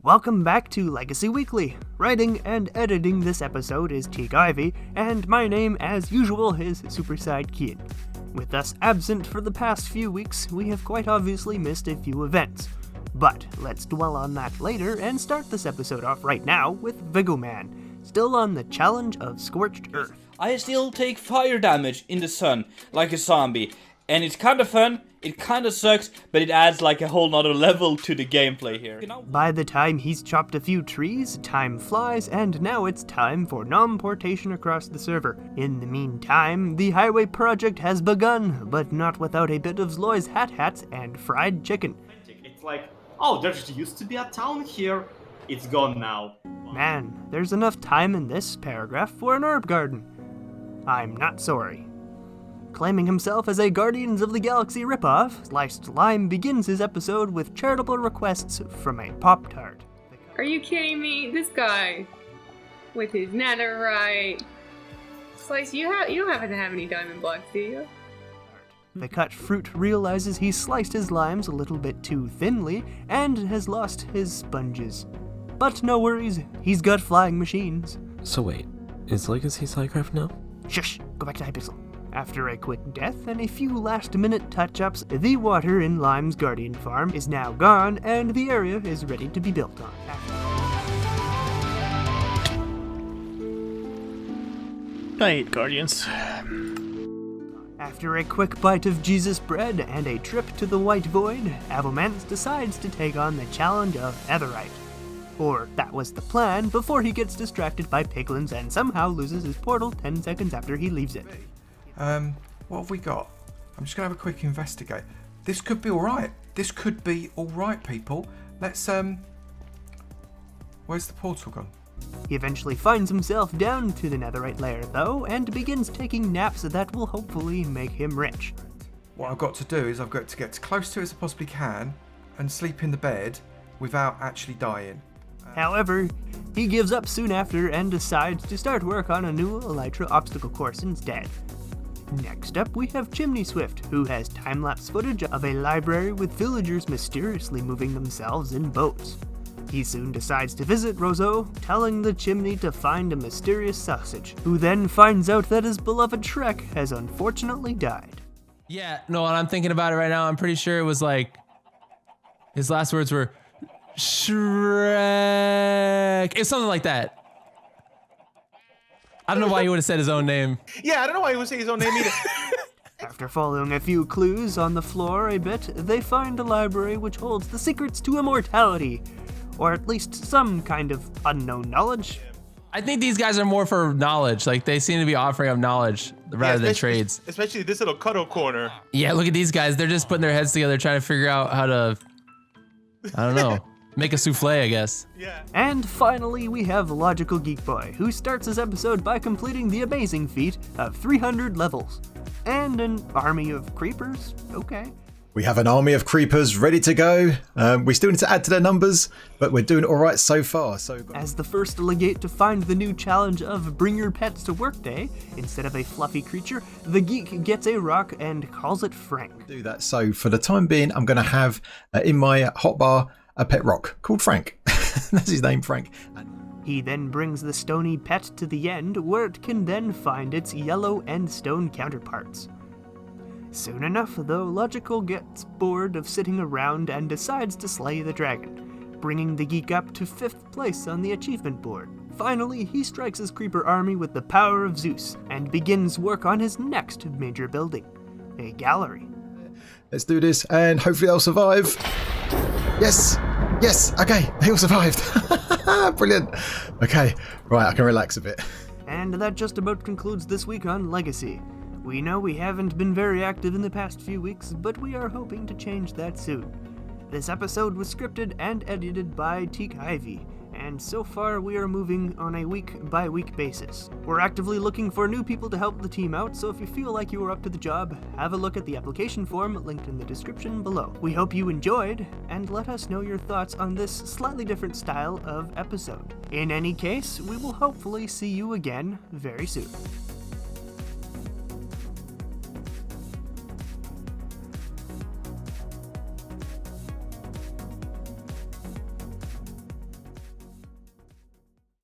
Welcome back to Legacy Weekly. Writing and editing this episode is Teak Ivy, and my name, as usual, is Superside Kid. With us absent for the past few weeks, we have quite obviously missed a few events. But let's dwell on that later and start this episode off right now with Viggoman, still on the challenge of Scorched Earth. I still take fire damage in the sun, like a zombie, and it's kinda fun. It kinda sucks, but it adds like a whole nother level to the gameplay here. By the time he's chopped a few trees, time flies, and now it's time for nom-portation across the server. In the meantime, the highway project has begun, but not without a bit of Zloy's hats and fried chicken. It's like, oh, there used to be a town here. It's gone now. Man, there's enough time in this paragraph for an herb garden. I'm not sorry. Claiming himself as a Guardians of the Galaxy ripoff, Slicedlime begins his episode with charitable requests from a Pop-Tart. Are you kidding me? This guy with his netherite. Slice, you don't happen to have any diamond blocks, do you? The cut fruit realizes he sliced his limes a little bit too thinly and has lost his sponges. But no worries, he's got flying machines. So wait, is Legacy Psycraft now? Shush, go back to Hypixel. After a quick death and a few last-minute touch-ups, the water in Lime's Guardian farm is now gone, and the area is ready to be built on. I hate Guardians. After a quick bite of Jesus bread and a trip to the White Void, Avomance decides to take on the challenge of Netherite. Or that was the plan before he gets distracted by piglins and somehow loses his portal 10 seconds after he leaves it. What have we got? I'm just going to have a quick investigate. This could be alright. This could be alright, people. Let's, where's the portal gone? He eventually finds himself down to the netherite layer, though, and begins taking naps that will hopefully make him rich. What I've got to do is I've got to get as close to it as I possibly can and sleep in the bed without actually dying. However, he gives up soon after and decides to start work on a new Elytra obstacle course instead. Next up, we have Chimney Swift, who has time-lapse footage of a library with villagers mysteriously moving themselves in boats. He soon decides to visit Roseau, telling the chimney to find a mysterious sausage, who then finds out that his beloved Shrek has unfortunately died. Yeah, no, and I'm thinking about it right now. I'm pretty sure it was like, his last words were, Shrek. It's something like that. I don't know why he would have said his own name. Yeah, I don't know why he would say his own name either. After following a few clues on the floor a bit, they find a library which holds the secrets to immortality, or at least some kind of unknown knowledge. I think these guys are more for knowledge. Like, they seem to be offering up knowledge rather than trades. Especially this little cuddle corner. Yeah, look at these guys. They're just putting their heads together trying to figure out how to, I don't know, make a souffle, I guess. Yeah. And finally, we have Logical Geekboy, who starts his episode by completing the amazing feat of 300 levels. And an army of creepers? Okay. We have an army of creepers ready to go. We still need to add to their numbers, but we're doing all right so far. As the first legate to find the new challenge of Bring Your Pets to Work Day, instead of a fluffy creature, the geek gets a rock and calls it Frank. Do that. So for the time being, I'm going to have in my hotbar a pet rock called Frank. That's his name, Frank. He then brings the stony pet to the end, where it can then find its yellow and stone counterparts. Soon enough, though, Logical gets bored of sitting around and decides to slay the dragon, bringing the geek up to 5th place on the achievement board. Finally, he strikes his creeper army with the power of Zeus, and begins work on his next major building, a gallery. Let's do this, and hopefully they'll survive. Yes! Yes! Okay, they all survived. Brilliant. Okay, right, I can relax a bit. And that just about concludes this week on Legacy. We know we haven't been very active in the past few weeks, but we are hoping to change that soon. This episode was scripted and edited by Teak Ivy, and so far we are moving on a week-by-week basis. We're actively looking for new people to help the team out, so if you feel like you are up to the job, have a look at the application form linked in the description below. We hope you enjoyed, and let us know your thoughts on this slightly different style of episode. In any case, we will hopefully see you again very soon.